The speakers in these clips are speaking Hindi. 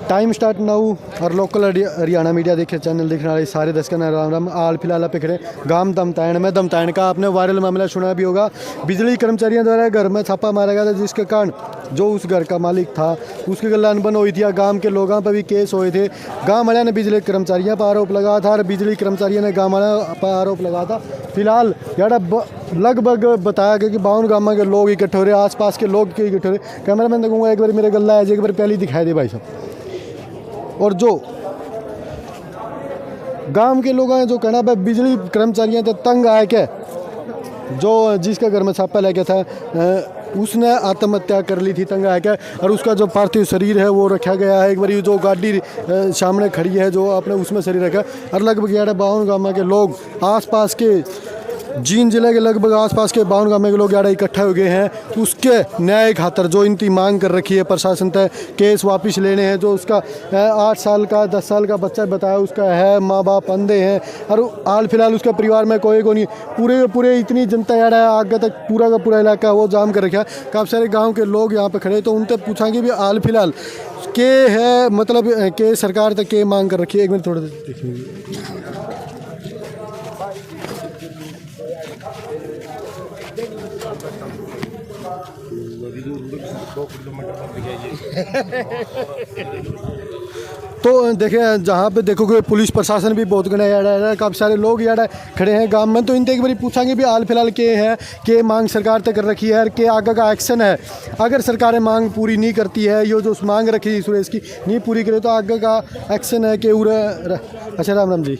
टाइम स्टार्ट नाउ और लोकल हरियाणा मीडिया देखे चैनल देखने वाले सारे दर्शकों ने राम राम। हाल फिलहाल पे खड़े गांव दमतायण में। दमतायण का आपने वायरल मामला सुना भी होगा। बिजली कर्मचारियों द्वारा घर में छापा मारा गया था, जिसके कारण जो उस घर का मालिक था उसकी गला अनबन हुई थी। गांव के लोगों पर भी केस हुए थे। गांव वाले ने बिजली कर्मचारियों पर आरोप लगाया था और बिजली कर्मचारियों ने गांव वाले पर आरोप लगाया था। फिलहाल यार लगभग बताया गया कि 52 गांव के लोग इकट्ठे हो रहे, आसपास के लोग इकट्ठे हो रहे। कैमरा मैन देखूंगा एक बार मेरे गला है, एक बार पहले दिखाई दे भाई साहब। और जो गांव के लोग हैं जो कहना भाई बिजली कर्मचारियों तो तंग आए क्या, जो जिसका घर में छापा लग गया था उसने आत्महत्या कर ली थी, तंग आया क्या। और उसका जो पार्थिव शरीर है वो रखा गया है। एक बार जो गाड़ी सामने खड़ी है जो आपने उसमें शरीर रखा। और लगभग 52 गांव के लोग आसपास के जींद जिले के लगभग आसपास के 52 गांव के लोग यार इकट्ठे हो गए हैं। उसके न्याय खातर जो इनकी मांग कर रखी है प्रशासन तक, केस वापस लेने हैं। जो उसका 8 साल का 10 साल का बच्चा बताया उसका है, माँ बाप अंधे हैं और हाल फिलहाल उसका परिवार में कोई को नहीं। पूरे इतनी जनता यार है आगे तक पूरा का पूरा इलाका वो जाम कर रखा है। काफ़ी सारे गाँव के लोग यहाँ पे खड़े, तो उनसे पूछेंगे भी हाल फिलहाल के है मतलब के सरकार तक के मांग कर रखी है। एक मिनट थोड़ा देखिए। तो देखें जहाँ पे देखोगे पुलिस प्रशासन भी बहुत गणा यार है, काफ़ी सारे लोग यार खड़े हैं गांव में। तो इनसे एक बार पूछेंगे भी हाल फिलहाल के है कि मांग सरकार तक कर रखी है और के आगे का एक्शन है। अगर सरकार मांग पूरी नहीं करती है, ये जो मांग रखी है सुरेश की नहीं पूरी करे तो आगे का एक्शन है कि अच्छा राम राम जी,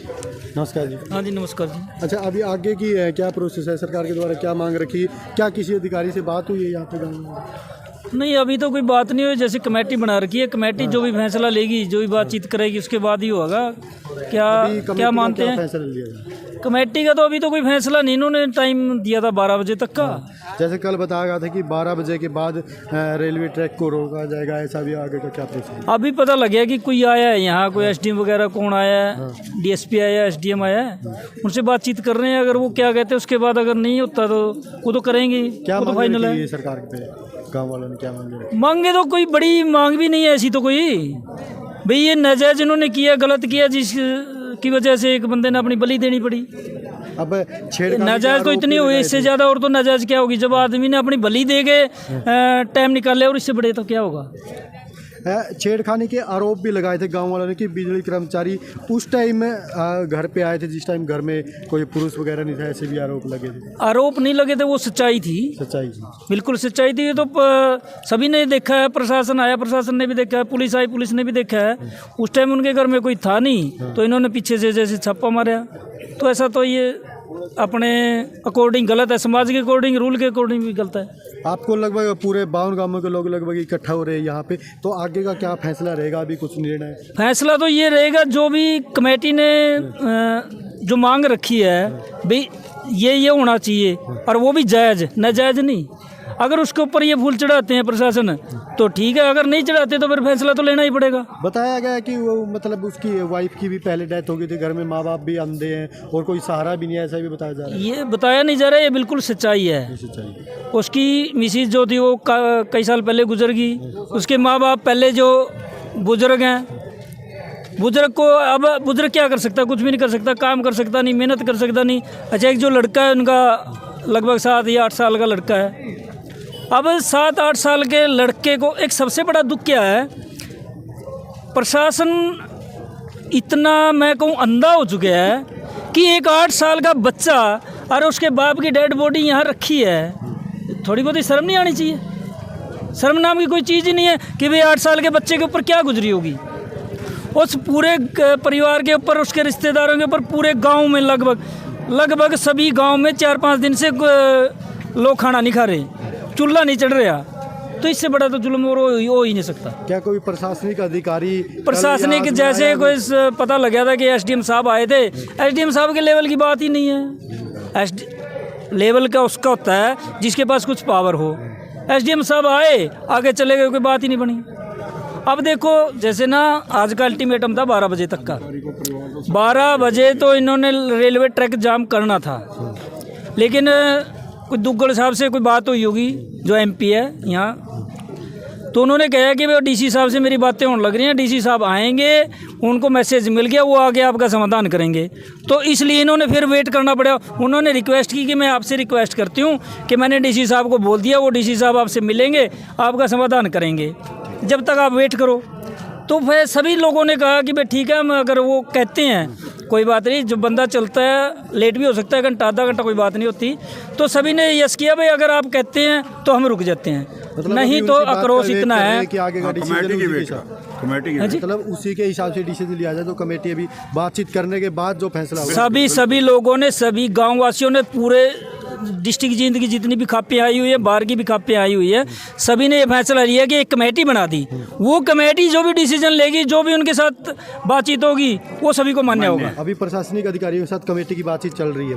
नमस्कार जी। हाँ जी नमस्कार जी। अच्छा अभी आगे की क्या प्रोसेस है, सरकार के द्वारा क्या मांग रखी, क्या किसी अधिकारी से बात हुई है यहाँ पे गाँव में? नहीं अभी तो कोई बात नहीं हुई, जैसे कमेटी बना रखी है, कमेटी जो भी फैसला लेगी जो भी बातचीत करेगी उसके बाद ही होगा। क्या मानते हैं फैसला लिया कमेटी का? तो अभी तो कोई फैसला नहीं, इन्होंने टाइम दिया था 12 बजे तक का। जैसे कल बताया गया था कि 12 बजे के बाद रेलवे ट्रैक को रोका जाएगा, ऐसा भी आगे का क्या प्रोसेस? अभी पता लग गया कि कोई आया है यहाँ, कोई एसडीएम वगैरह कौन आया है, डीएसपी आया, एसडीएम आया है, उनसे बातचीत कर रहे हैं। अगर वो क्या कहते हैं उसके बाद अगर नहीं होता तो वो तो करेंगे। क्या तो फाइनल है सरकार पे, गाँव वालों ने क्या मांगे? मांगे तो कोई बड़ी मांग भी नहीं है ऐसी तो कोई। भाई ये नाजायज इन्होंने किया, गलत किया, जिसकी वजह से एक बंदे ने अपनी बलि देनी पड़ी। अब छेड़ नाजायज तो इतनी हुई, इससे ज़्यादा और तो नाजायज क्या होगी। जब आदमी ने अपनी बलि दे के टाइम निकाल लिया और इससे बड़े तो क्या होगा। छेड़खानी के आरोप भी लगाए थे गांव वालों ने कि बिजली कर्मचारी उस टाइम में घर पे आए थे जिस टाइम घर में कोई पुरुष वगैरह नहीं था, ऐसे भी आरोप लगे थे। आरोप नहीं लगे थे, वो सच्चाई थी, सच्चाई थी, बिल्कुल बिल्कुल सच्चाई थी। ये तो सभी ने देखा है, प्रशासन आया, प्रशासन ने भी देखा है, पुलिस आई, पुलिस ने भी देखा है। उस टाइम उनके घर में कोई था नहीं, तो इन्होंने पीछे से जैसे छापा मारा। तो ऐसा तो ये अपने अकॉर्डिंग गलत है, समाज के अकॉर्डिंग, रूल के अकॉर्डिंग भी गलत है। आपको लगभग पूरे 52 गांवों के लोग लगभग इकट्ठा हो रहे हैं यहाँ पे, तो आगे का क्या फैसला रहेगा? अभी कुछ निर्णय? फैसला तो ये रहेगा जो भी कमेटी ने जो मांग रखी है भाई ये होना चाहिए, और वो भी जायज़, नाजायज़ नहीं। अगर उसके ऊपर ये फूल चढ़ाते हैं प्रशासन तो ठीक है, अगर नहीं चढ़ाते तो फिर फैसला तो लेना ही पड़ेगा। बताया गया कि वो मतलब उसकी वाइफ की भी पहले डेथ हो गई थी, घर में माँ बाप भी अंधे हैं और कोई सहारा भी नहीं है, ऐसा भी बताया जा रहा है। ये बताया नहीं जा रहा है, ये बिल्कुल सच्चाई है। उसकी मिसिज जो थी वो कई साल पहले गुजर गई। उसके माँ बाप पहले जो बुजुर्ग हैं, बुजुर्ग को अब बुजुर्ग क्या कर सकता, कुछ भी नहीं कर सकता, काम कर सकता नहीं, मेहनत कर सकता नहीं। अच्छा एक जो लड़का है उनका लगभग 7 या 8 साल का लड़का है। अब 7-8 साल के लड़के को एक सबसे बड़ा दुख क्या है, प्रशासन इतना मैं कहूँ अंधा हो चुका है कि एक 8 साल का बच्चा और उसके बाप की डेड बॉडी यहाँ रखी है। थोड़ी बहुत शर्म नहीं आनी चाहिए? शर्म नाम की कोई चीज़ ही नहीं है कि भाई 8 साल के बच्चे के ऊपर क्या गुजरी होगी, उस पूरे परिवार के ऊपर, उसके रिश्तेदारों के ऊपर, पूरे गांव में लगभग सभी गांव में 4-5 दिन से लोग खाना नहीं खा रहे, चूल्हा नहीं चढ़ रहा। तो इससे बड़ा तो जुल्म और हो ही नहीं सकता। क्या कोई प्रशासनिक अधिकारी, प्रशासनिक जैसे कोई पता लग गया था कि एसडीएम साहब आए थे, एसडीएम साहब के लेवल की बात ही नहीं है। लेवल का उसका होता है जिसके पास कुछ पावर हो। एसडीएम साहब आए, आगे चले गए, कोई बात ही नहीं बनी। अब देखो जैसे ना आज का अल्टीमेटम था 12 बजे तक का। 12 बजे तो इन्होंने रेलवे ट्रैक जाम करना था, लेकिन कोई दुग्गल साहब से कोई बात हुई होगी जो एमपी है यहाँ, तो उन्होंने कहा कि भाई डीसी साहब से मेरी बातें होने लग रही हैं, डीसी साहब आएंगे, उनको मैसेज मिल गया, वो आके आपका समाधान करेंगे। तो इसलिए इन्होंने फिर वेट करना पड़ा। उन्होंने रिक्वेस्ट की कि मैं आपसे रिक्वेस्ट करती हूँ कि मैंने डीसी साहब को बोल दिया, वो डीसी साहब आपसे मिलेंगे, आपका समाधान करेंगे, जब तक आप वेट करो। तो फिर सभी लोगों ने कहा कि भाई ठीक है, हम अगर वो कहते हैं कोई बात नहीं, जो बंदा चलता है लेट भी हो सकता है, घंटा आधा घंटा कोई बात नहीं होती। तो सभी ने यस किया, भाई अगर आप कहते हैं तो हम रुक जाते हैं, नहीं तो आक्रोश इतना है कि आगे का डिसीजन मतलब उसी के हिसाब से डिसीजन लिया जाए। तो कमेटी अभी बातचीत करने के बाद जो फैसला होगा, सभी लोगों ने, सभी गाँव वासियों ने, पूरे डिस्ट्रिक्ट जींद की जितनी भी खापें आई हुई है, बाहर की भी खापें आई हुई है, सभी ने ये फैसला लिया कि एक कमेटी बना दी। वो कमेटी जो भी डिसीजन लेगी, जो भी उनके साथ बातचीत होगी, वो सभी को मान्य होगा। अभी प्रशासनिक अधिकारियों के साथ कमेटी की बातचीत चल रही है।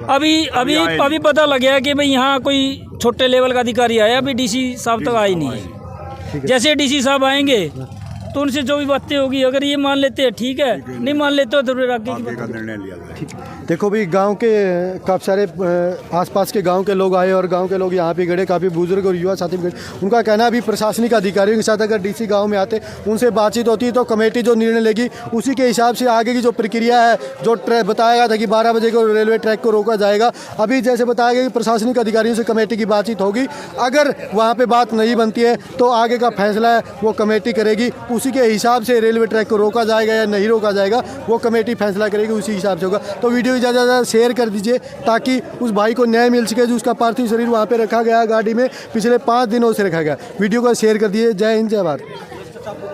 अभी पता लग गया कि भाई यहाँ कोई छोटे लेवल का अधिकारी आया, अभी डीसी साहब तक आई नहीं है। जैसे डीसी साहब आएंगे तो उनसे जो भी बातें होगी, अगर ये मान लेते हैं ठीक है, नहीं मान लेते तो फिर आगे का निर्णय लिया जाए। देखो भी गांव के काफ़ी सारे आसपास के गांव के लोग आए और गांव के लोग यहाँ पे खड़े, काफ़ी बुजुर्ग और युवा साथी भी खड़े। उनका कहना है अभी प्रशासनिक अधिकारियों के साथ अगर डीसी गांव में आते, उनसे बातचीत होती तो कमेटी जो निर्णय लेगी उसी के हिसाब से आगे की जो प्रक्रिया है, जो बताया गया था कि 12 बजे को रेलवे ट्रैक को रोका जाएगा, अभी जैसे बताया गया कि प्रशासनिक अधिकारियों से कमेटी की बातचीत होगी। अगर वहाँ पर बात नहीं बनती है तो आगे का फैसला है वो कमेटी करेगी, उसी के हिसाब से रेलवे ट्रैक को रोका जाएगा या नहीं रोका जाएगा वो कमेटी फैसला करेगी, उसी हिसाब से होगा। तो वीडियो ज़्यादा से ज़्यादा शेयर कर दीजिए ताकि उस भाई को न्याय मिल सके, जो उसका पार्थिव शरीर वहाँ पे रखा गया गाड़ी में, पिछले 5 दिनों से रखा गया। वीडियो को शेयर कर दीजिए। जय हिंद, जय भारत।